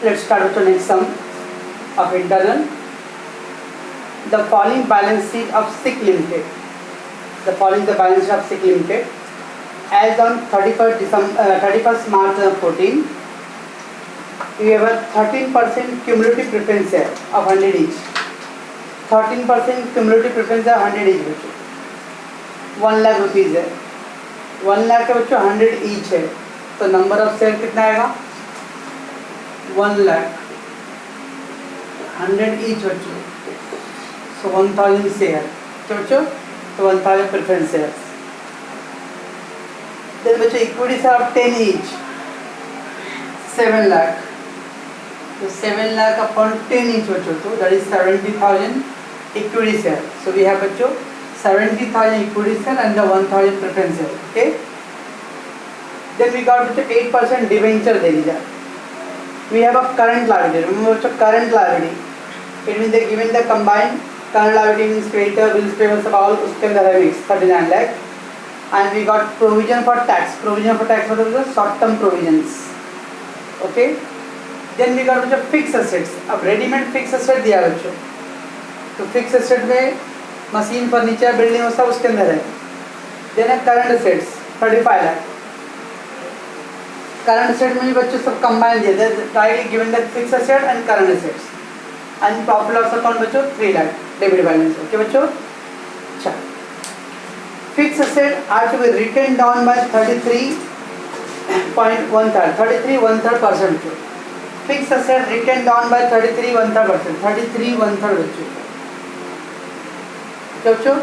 Let's start with the next sum of internal. The following balance sheet of SICK Limited. The following the balance sheet of SICK Limited. As on 31st March 2014, we have a 13% cumulative preference share of 100 each. 13% cumulative preference है 100 each बच्चों. 1 lakh rupees है. 1 लाख के बच्चों 100 each है. तो number of share कितना आएगा? 1 lakh 100 each बच्चों. So 1000 share. तो बच्चों तो 1000 preference shares. Then बच्चों equity share of 10 each. 7 lakh. So 7 lakh upon 10 each बच्चों. तो that is 70,000 equity share. So we have बच्चों 70,000 equity share and the 1000 preference share. Okay. Then we got बच्चों 8% debenture दे दी जाए. We have a current liability. Remember बच्चों current liability. It means they given the combined current liability means creditor, bills payable सब all उसके अंदर है mix 39 lakh. And we got provision for tax. Provision for tax मतलब short term provisions. Okay. Then we got बच्चों fixed assets. अब ready-made fixed asset दिया बच्चों. तो fixed asset में मशीन, फर्नीचर, बिल्डिंग वो सब उसके अंदर है. Then current assets 35 lakh. Current asset में भी बच्चों सब combine दिए थे. Directly given the fixed asset and current assets. And profit loss account बच्चों 3 lakh. Debit balance. Okay बच्चों. अच्छा. Fixed asset are to be written down by 33.1/3. Fixed asset written down by 33.1/3. 33.1/3 बच्चों. क्या बच्चों?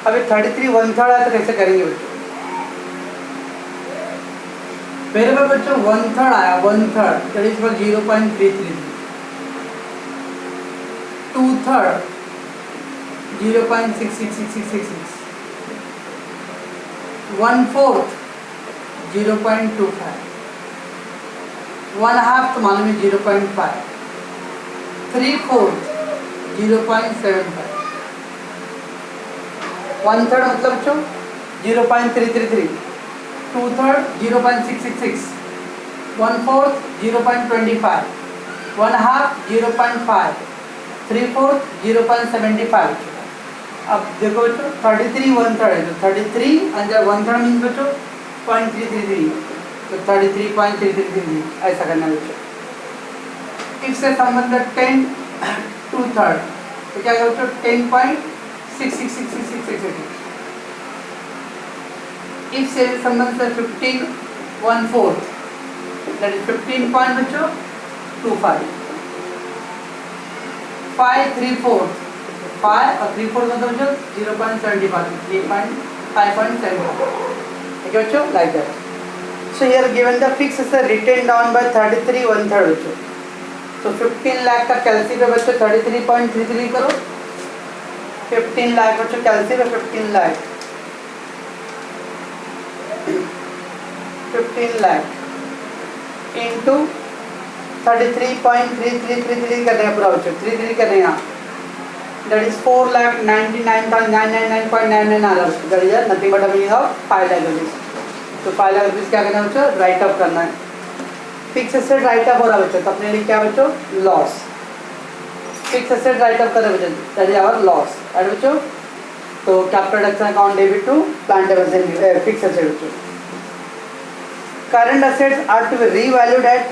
अभी 33.1/3 आया तो कैसे करेंगे बच्चों? पहले बार बच्चों 1/3 आया. 1/3 that is for 0.333. 2/3 0.666666. 1/4 0.25. 1/2 तो मालूम है 0.5. 3/4 0.75. 1/3 मतलब बच्चों 0.333. 2/3 0.666. 1/4 0.25. 1/2 0.5. 3/4 0.75. अब देखो बच्चों 33.1/3 है तो 33 अंदर 1/3 मीन्स बच्चों 0.333. तो 33.333 ऐसा करना है बच्चों. इससे संबंध 10 2/3 तो क्या बच्चों 10.666666. इससे संबंध 15 1/4 that is 15 point बच्चों 25. 5 3/4 5 और 3/4 मतलब बच्चों 0.75 3.5.75. Okay बच्चों like that. So here given the fixed asset written down by 33.1/3 बच्चों. तो 15 लाख का कैलसी पे बच्चों 33.33 करो. 15 लाख बच्चों कैलसी पे 15 लाख 15 लाख इंटू 33.3333 कर रहे हैं पूरा बच्चों. 33 कर रहे हैं यहाँ. That is 4,99,999.99 आ रहा है. That is nothing but a meaning of 5 lakh rupees. तो 5 लाख रुपीज़ क्या करना है बच्चों? राइट ऑफ करना है. फिक्स एसेट राइट ऑफ हो रहा है बच्चों. तो अपने लिए क्या बच्चों? Loss. Fix asset write off कर रहे बच्चों. That is our loss. Right बच्चों. तो capital reduction account debit to plant asset fix asset बच्चों. Current assets are to be revalued at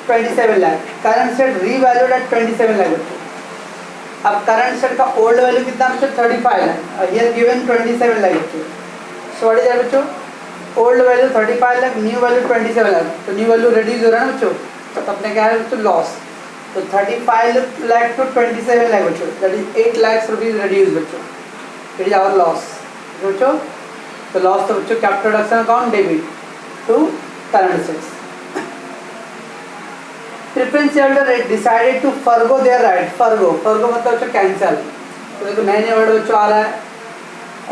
27 lakh. Current asset revalued at 27 lakh बच्चों. अब करंट एसेट का old value कितना बच्चों? 35 लाख. हियर गिवन 27 लाख बच्चों. So what is that बच्चों? Old value 35 lakh, new value 27 lakh. तो new value reduce हो रहा है ना बच्चों. तो अपने क्या है बच्चों? लॉस. तो 35 लाख टू 27 लाख बच्चों. That is 8 lakh rupees reduce बच्चों. इट इज आवर लॉस बच्चों. तो लॉस तो बच्चों capital reduction account debit to current assets. Preference shareholder decided to forgo their right. Forgo मतलब बच्चों कैंसिल. तो देखो नए नए वर्ड बच्चों आ रहा है.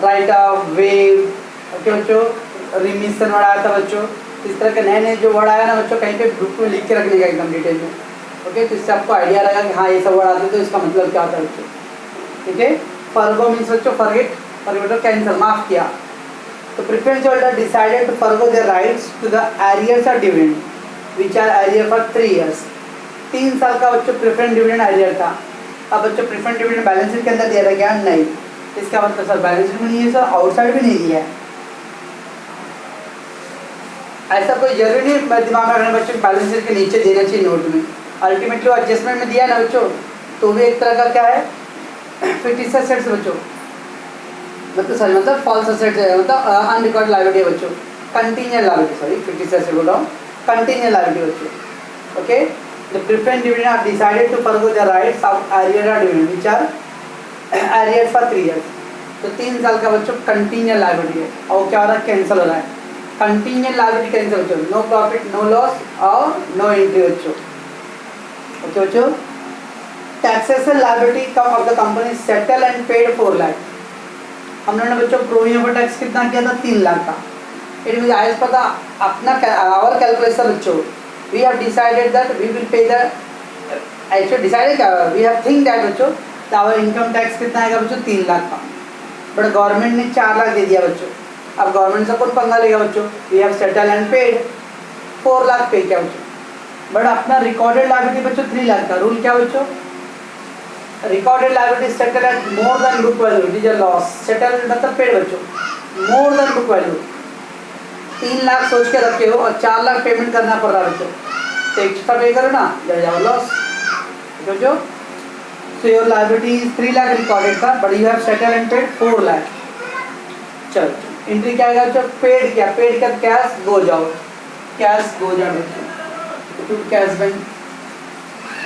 राइट ऑफ, वेव, ओके बच्चों, रिमिशन वर्ड आया था बच्चों. इस तरह के नए नए जो वर्ड आया ना बच्चों कहीं पे बुक में लिख के रखने का एकदम डिटेल में. ओके. तो इससे आपको आइडिया रहेगा कि हाँ ये सब वर्ड आते तो इसका मतलब क्या होता है बच्चों. ठीक है. फॉरगो मीन्स बच्चों फॉरगेट, फॉरगेट कैंसिल, माफ किया. तो preference holder decided to forgo their rights to the arrears of dividend which are arrear for 3 years. 3 साल का बच्चों प्रेफरेंस डिविडेंड एरियर था। अब बच्चों प्रेफरेंस डिविडेंड बैलेंस शीट के अंदर दिया था क्या? नहीं। इसका मतलब सर बैलेंस शीट में नहीं है सर, आउटसाइड भी नहीं दिया है। ऐसा कोई जरूरी नहीं दिमाग में रखना बच्चों बैलेंस शीट के नीचे देना चाहिए नोट में। अल्टीमेटली एडजस्टमेंट में दिया ना बच्चों, तो भी एक तरह का क्या है, फिक्स्ड एसेट्स बच्चों, मतलब फॉल्स एसेट्स है, मतलब अनरिकॉर्ड लायबिलिटी है बच्चों, continuous liability, sorry fixed asset बोल रहा हूँ, कंटीन्यूअस लायबिलिटी बच्चों। Okay, the preference dividend are decided to forgo the rights of arrear dividend which are arrear for 3 years. तो 3 साल का बच्चों कंटीन्यूअस लायबिलिटी है, और क्या हो रहा है, कैंसिल हो रहा है। कंटीन्यूअस लायबिलिटी कैंसिल बच्चों, नो प्रॉफिट नो लॉस और नो एंट्री बच्चों। ओके बच्चों, taxation liability of the company settle and paid 4 lakh. हम लोगों ने बच्चों प्रोविजन फॉर टैक्स कितना किया था? 3 लाख का। इट मीन आज पता अपना आवर कैलकुलेशन बच्चों, we have decided that we will pay the, actually decided क्या, वी हैव थिंक दैट बच्चों आवर इनकम टैक्स कितना आएगा बच्चों? 3 लाख का। बट गवर्नमेंट ने 4 लाख दे दिया बच्चों। अब गवर्नमेंट से कौन पंगा लेगा बच्चों? We have settle and paid 4 lakh pay किया बच्चों। बट अपना रिकॉर्डेड लायबिलिटी बच्चों 3 लाख का। रूल क्या बच्चों? Recorded liability settle at more than book value, it is a loss. Settle मतलब पेड बच्चों, more than book value. 3 lakh सोच के रखे हो और 4 लाख पेमेंट करना पड़ रहा है बच्चों, तो एक्स्ट्रा पे करो ना, जब जाओ लॉस बच्चों। So your liability is 3 lakh recorded था, but you have settle and paid 4 lakh. चलो एंट्री क्या आएगा बच्चों? पेड क्या, पेड का cash goes out, cash goes out बच्चों टू कैश बैंक।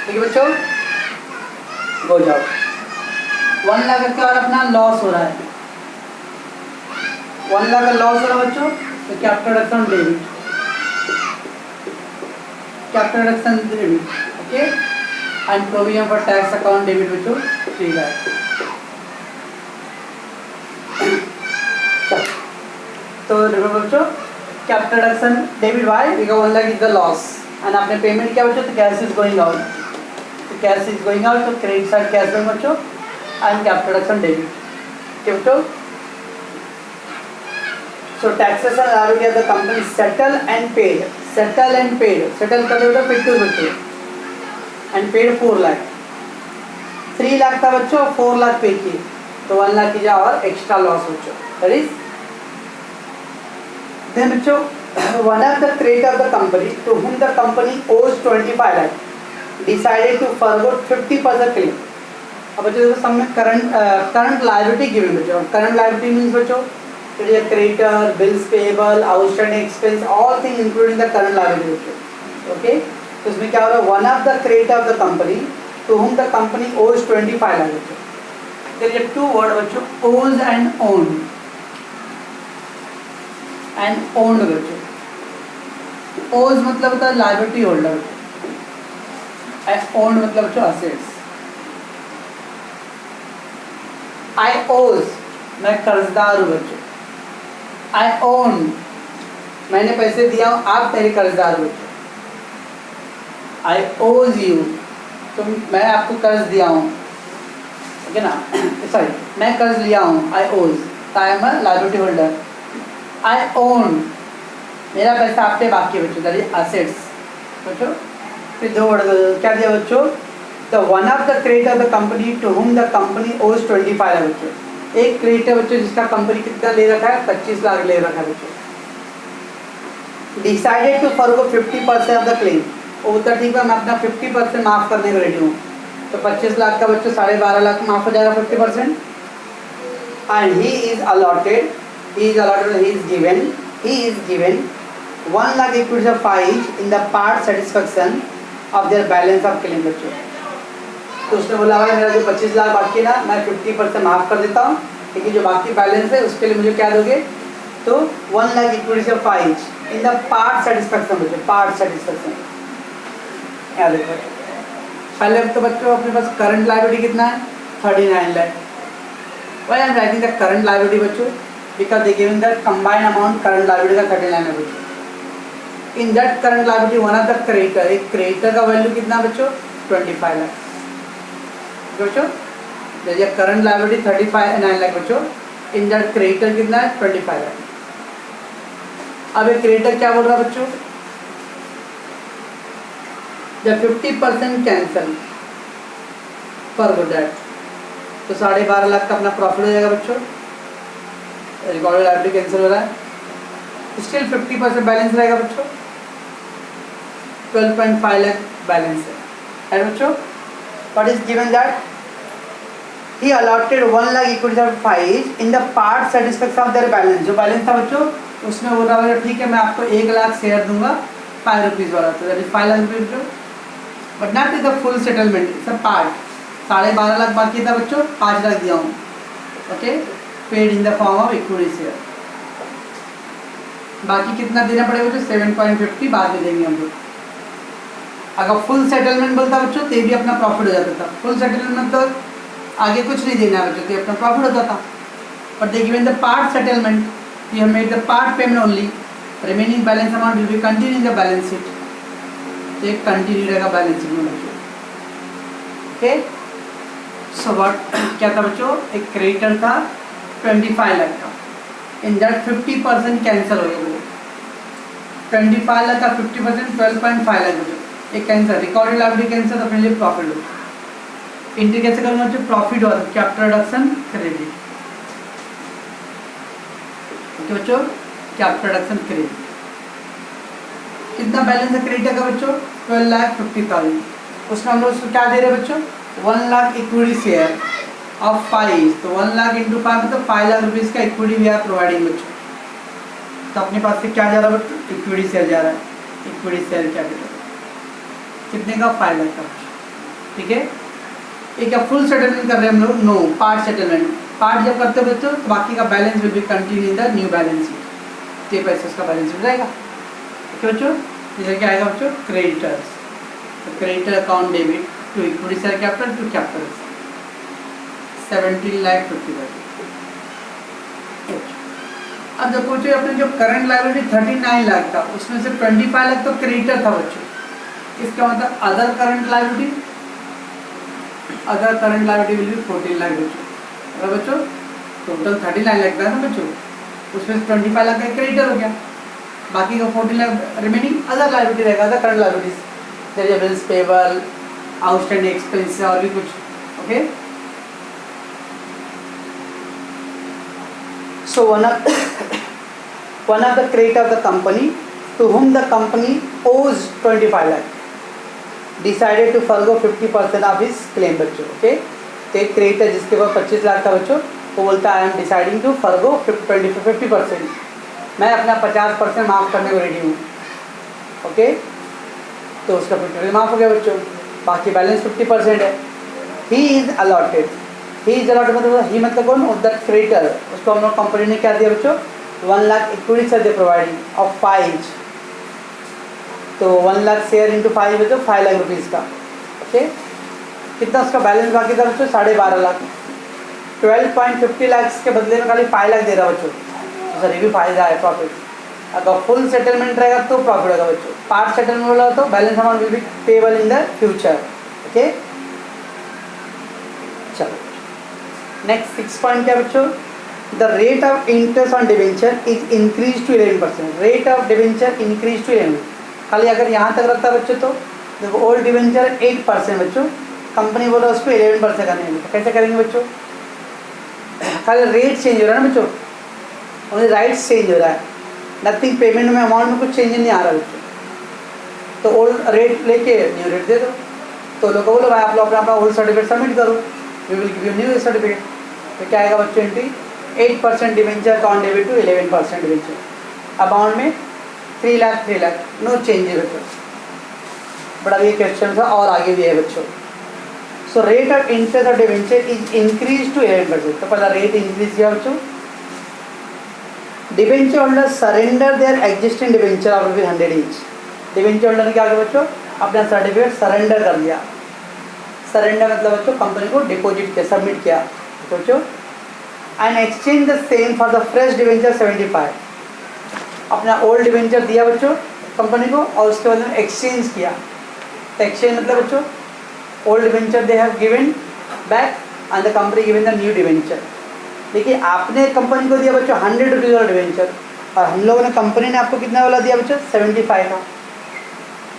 ठीक है बच्चों, गोज आउट। 1 लाख का और अपना लॉस हो रहा है, 1 लाख का लॉस हो रहा है बच्चों, तो capital reduction debit, capital reduction debit. Okay, and provision for tax account debit बच्चों 3 लाख। तो देखो बच्चों, capital reduction debit why because 1 lakh is the loss, and आपने पेमेंट किया बच्चों, तो कैश इज गोइंग आउट, तो कैश इज गोइंग आउट, तो क्रेडिट साइड कैश बैंक बच्चों एंड कैपिटल रिडक्शन डेबिट। ठीक बच्चों, so taxation liability of the company settle and paid, settle and paid, settle कर दो फिर टू बच्चों, and paid 4 लाख। 3 लाख था बच्चों, 4 लाख पे किए, तो 1 लाख की जा और एक्स्ट्रा लॉस बच्चों। that is then बच्चों one of the creditor of the company to whom the company owes 25 lakh decided to forgo 50% claim। अब बच्चों देखो सब में करंट लायबिलिटी गिवन बच्चों, करंट लायबिलिटी मीन्स बच्चों it is a creditor, bills payable, outstanding expense, all things including the current liability. Okay, तो इसमें क्या हो रहा है? One of the creditor of the company to whom the company owes 25 lakh. There is 2 words बच्चों, owes and owned, and owned बच्चों। owes मतलब होता है liability holder, and owned मतलब बच्चों assets। I owes, मैं कर्जदार हूँ बच्चों। I own, मैंने पैसे दिया हूँ, आप मेरे कर्जदार हो। I owes you, तो मैं आपको कर्ज दिया हूँ, ओके ना, सॉरी मैं कर्ज लिया हूँ, I owes, तो I am a liability holder। I own, मेरा पैसा आप पे बाकी है बच्चों, दैट इज assets बच्चों। फिर 2 वर्ड क्या दिया बच्चों? The one of the creditor of the company to whom the company owes 25 है बच्चों। एक क्रेडिटर बच्चों जिसका कंपनी कितना ले रखा है? 25 लाख ले रखा है बच्चों। Decided to forgo 50% of the claim, वो तो ठीक है, मैं अपना 50% माफ करने को रेडी हूँ, तो 25 लाख का बच्चों 12.5 लाख माफ हो जाएगा 50%। And he is allotted, he is given 1 lakh equity of 5 in the part satisfaction of their balance of claim बच्चों। तो उसने बोला भाई मेरा जो 25 लाख बाकी ना, मैं 50% माफ़ कर देता हूँ, लेकिन जो बाकी बैलेंस है उसके लिए मुझे क्या दोगे? तो 1 lakh equity of 5 in the part satisfaction बच्चों, पार्ट सेटिस्फेक्शन। क्या देखो पहले तो बच्चों अपने पास करंट लायबिलिटी कितना है? 39 lakh. Why I am writing the current liability बच्चों because they given that combined amount current liability का 39 है बच्चों। In that current liability one of the creditor, एक क्रेडिटर का वैल्यू कितना बच्चों? 25 लाख बच्चों। जैसे करंट लायबिलिटी 39 लाख बच्चों, इन दैट क्रेडिटर कितना है? 25 लाख। अब एक क्रेडिटर क्या बोल रहा है बच्चों? जब 50% कैंसल फॉर गुड दैट, तो 12.5 लाख का अपना प्रॉफिट हो जाएगा बच्चों। रिकॉर्डेड लायबिलिटी कैंसिल हो रहा है, स्टिल 50% बैलेंस रहेगा बच्चों, 12.5 लाख बैलेंस है बच्चों। What is given that he allotted 1 lakh equity of 5 in the part satisfaction of their balance. जो बैलेंस था बच्चों उसमें बोल रहा है ठीक है मैं आपको 1 लाख शेयर दूंगा 5 रुपीज़ वाला, तो that is 5 lakh rupees, but not is the full settlement, it's a part. 12.5 lakh बाकी था बच्चों, 5 लाख दिया हूँ, okay, paid in the form of equity share. बाकी कितना देना पड़ेगा बच्चों? 7.50 बाद में देंगे हम लोग। अगर फुल सेटलमेंट बोलता बच्चों तो ये भी अपना प्रॉफिट हो जाता था। फुल सेटलमेंट तो आगे कुछ नहीं देना बच्चों, तो अपना प्रॉफिट होता था। But they given the part settlement, you have made the part payment only, remaining balance amount will B continue in the balance sheet, तो एक कंटिन्यू रहेगा बैलेंस शीट में बच्चों, ओके। सो व्हाट क्या था बच्चों? एक क्रेडिटर था 25 लाख का, इन दैट 50% कैंसिल हो गया बच्चों। 25 लाख का 50% 12.5 लाख बच्चों, एक कैंसिल, रिकॉर्डेड लायबिलिटी कैंसिल, तो अपने लिए प्रॉफिट हो। इंट्री कैसे करूँगा बच्चों? प्रॉफिट हुआ तो कैपिटल रिडक्शन क्रेडिट, ओके बच्चों, कैपिटल रिडक्शन क्रेडिट। कितना बैलेंस है क्रेडिटर का बच्चों? 12,50,000। उसमें हम लोग क्या दे रहे हैं बच्चों? 1 लाख इक्विटी शेयर ऑफ 5, तो 1 लाख इंटू 5 तो 5 लाख रुपीज़ का इक्विटी वी आर प्रोवाइडिंग बच्चों। तो अपने पास से क्या जा रहा है बच्चों? इक्विटी शेयर जा रहा है, इक्विटी शेयर कैपिटल कितने का? 5 लाख का, ठीक है। ये क्या फुल सेटलमेंट कर रहे हैं हम लोग? No, part settlement. पार्ट जब करते हो बच्चों तो बाकी का balance will be continue in the new balance sheet, ये पैसे उसका बैलेंस हो जाएगा, ठीक है बच्चों। इधर क्या आएगा बच्चों? क्रेडिटर्स, तो creditor account debit to equity share capital to capital 17,50,000। अब जब पूछो अपने जो करंट लायबिलिटी 39 लाख था, उसमें से 25 लाख तो क्रेडिटर था बच्चों, इसका मतलब other current liability, other current liability will be 14 lakh बच्चों। अगर बच्चों टोटल 39 लाख था ना बच्चों, उसमें से 25 लाख का क्रेडिटर हो गया, बाकी का 14 लाख रिमेनिंग अदर लायबिलिटी रहेगा, अदर करंट लायबिलिटीज, जैसे बिल्स पेबल, आउटस्टैंडिंग एक्सपेंस और भी कुछ, okay. So one of the creditor of the company to whom the company owes 25 lakh decided to forgo 50% of his claim बच्चों, okay. तो एक creditor जिसके पास 25 लाख था बच्चों, वो बोलता है I am deciding to forgo 50%, मैं अपना 50% माफ़ करने को रेडी हूँ, ओके। तो उसका 50% माफ़ हो गया बच्चों, बाकी बैलेंस 50% है। He is allotted, he is allotted मतलब ही मतलब कौन? दैट क्रेडिटर, उसको हम लोग कंपनी ने क्या दिया बच्चों? 1 lakh equity share they providing of 5, तो 1 लाख शेयर इंटू 5 बच्चों 5 लाख रुपीज़ का, ओके। कितना उसका बैलेंस बाकी था बच्चों? 12.5 लाख। 12.50 लाख के बदले में खाली 5 लाख दे रहा बच्चों, तो सर ये भी फायदा है, प्रॉफिट। अगर फुल सेटलमेंट रहेगा तो प्रॉफिट होगा बच्चों, पार्ट सेटलमेंट वाला तो balance amount will be payable in the future, okay. चलो नेक्स्ट 6 पॉइंट क्या बच्चों? The rate of interest on debenture is increase to 11%, rate of debenture increase to 11। खाली अगर यहाँ तक रखता है बच्चों तो देखो ओल्ड डिवेंचर 8% बच्चों, कंपनी बोला उसको 11% करने में, तो कैसे करेंगे बच्चों? खाली रेट चेंज हो रहा है ना बच्चों, ओनली राइट्स चेंज हो रहा है, नथिंग पेमेंट में अमाउंट में कुछ चेंज नहीं आ रहा बच्चों। तो ओल्ड रेट लेके न्यू रेट दे दो, तो लोगों को बोलो भाई आप लोग अपना ओल्ड सर्टिफिकेट सबमिट करो, we will give you new certificate. तो क्या आएगा बच्चों? Entry 8% debenture on debit to 11% debenture, amount में 3 लाख, नो चेंजेस बच्चों। बड़ा ये क्वेश्चन था और आगे भी है बच्चों। So rate of interest of debenture is increase to 11%, तो पहला रेट इंक्रीज किया बच्चों। Debenture holder surrender their existing debenture of ₹100 each, debenture holder ने क्या किया बच्चों? अपना सर्टिफिकेट सरेंडर कर दिया। सरेंडर मतलब बच्चों कंपनी को डिपॉजिट किया, सबमिट किया बच्चों। And exchange the same for the fresh debenture 75, अपना ओल्ड डिवेंचर दिया बच्चों कंपनी को और उसके बाद में एक्सचेंज किया। तो एक्सचेंज मतलब बच्चों old debenture they have given back and the company given the new debenture. देखिए आपने कंपनी को दिया बच्चों 100 रुपीज़ वाला डिवेंचर और हम लोगों ने कंपनी ने आपको कितना वाला दिया बच्चों? 75 का।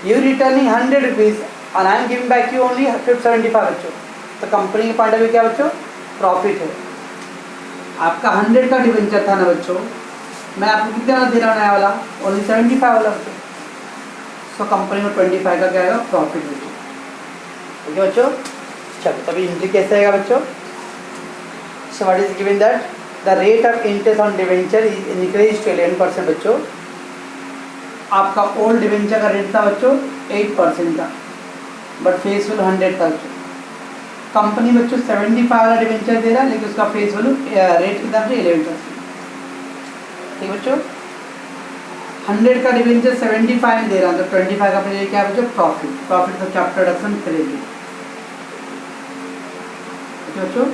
यू रिटर्निंग 100 रुपीज़ और I am giving back you only 75 बच्चों, तो कंपनी के पॉइंट ऑफ व्यू क्या बच्चों, प्रॉफिट है। आपका 100 का डिवेंचर था ना बच्चों, मैं आपको कितना दे रहा हूँ नया वाला, ओनली 75 वाला बच्चों, सो कंपनी में 25 का क्या आएगा, प्रॉफिट बच्चों। ठीक है बच्चों, चलो तभी एंट्री कैसे आएगा बच्चों। So what is given that the rate of interest on debenture is increase to 11% बच्चों। आपका ओल्ड डिवेंचर का रेट था बच्चों 8% था, बट फेस वैल्यू 100 था बच्चों। कंपनी बच्चों 75 वाला डिवेंचर दे रहा है, लेकिन उसका फेस वैल्यू रेट कितना है, 11%। ठीक बच्चों, 100 का डिवेंचर 75 में दे रहा है, तो 25 का पहले क्या है बच्चों, प्रॉफिट। प्रॉफिट तो कैपिटल रिडक्शन करेगी। बच्चों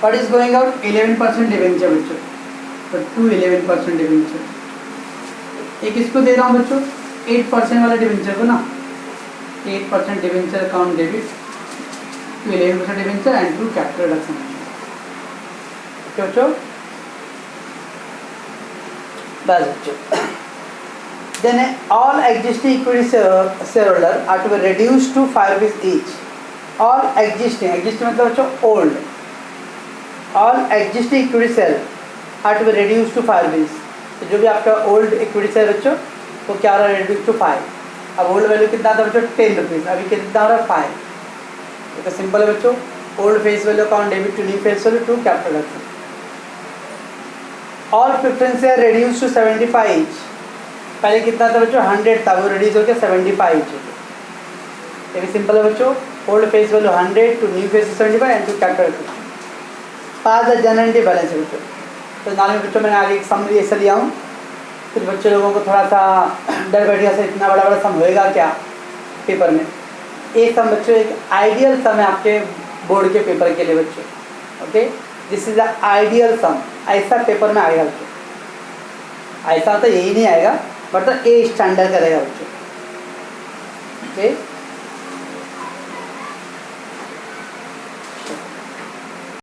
what is going out, 11% debenture बच्चों, तो 2 11% डिवेंचर। एक इसको दे रहा हूँ बच्चों 8% वाले डिवेंचर को ना, 8% debenture account debit to 11% debenture and to capital reduction. Okay बच्चों, बस बच्चों, then all existing equity shareholder are to be reduced to 5 rupees each. All existing मतलब बच्चों old, all existing equity share are to be reduced to 5 rupees. तो जो भी आपका old equity share बच्चों वो क्या हो रहा है, रिड्यूस टू 5। अब ओल्ड वैल्यू कितना था बच्चों, 10 रुपीज़, अभी कितना हो रहा है, 5। तो सिंपल है बच्चों, old face value account debit to new face value to capital reduction. All preference share reduce to 75 each. पहले कितना था बच्चों, 100 था, वो रिड्यूस हो गया 75 ईच। ये भी सिंपल है बच्चों, old face value 100 to new face 75 and to capital reduction. Pass the general balance है बच्चों। तो नाम बच्चों मैंने आगे एक समरी ऐसे लिया हूँ, फिर बच्चे लोगों को थोड़ा सा डर बैठ गया, इतना बड़ा बड़ा सम होएगा क्या पेपर में। एक सम बच्चों, एक आइडियल सम है आपके बोर्ड के पेपर के लिए बच्चों। Okay, this is a ideal sum, ऐसा पेपर में आएगा बच्चों। ऐसा तो यही नहीं आएगा, बट ए स्टैंडर्ड करेगा बच्चों। ओके,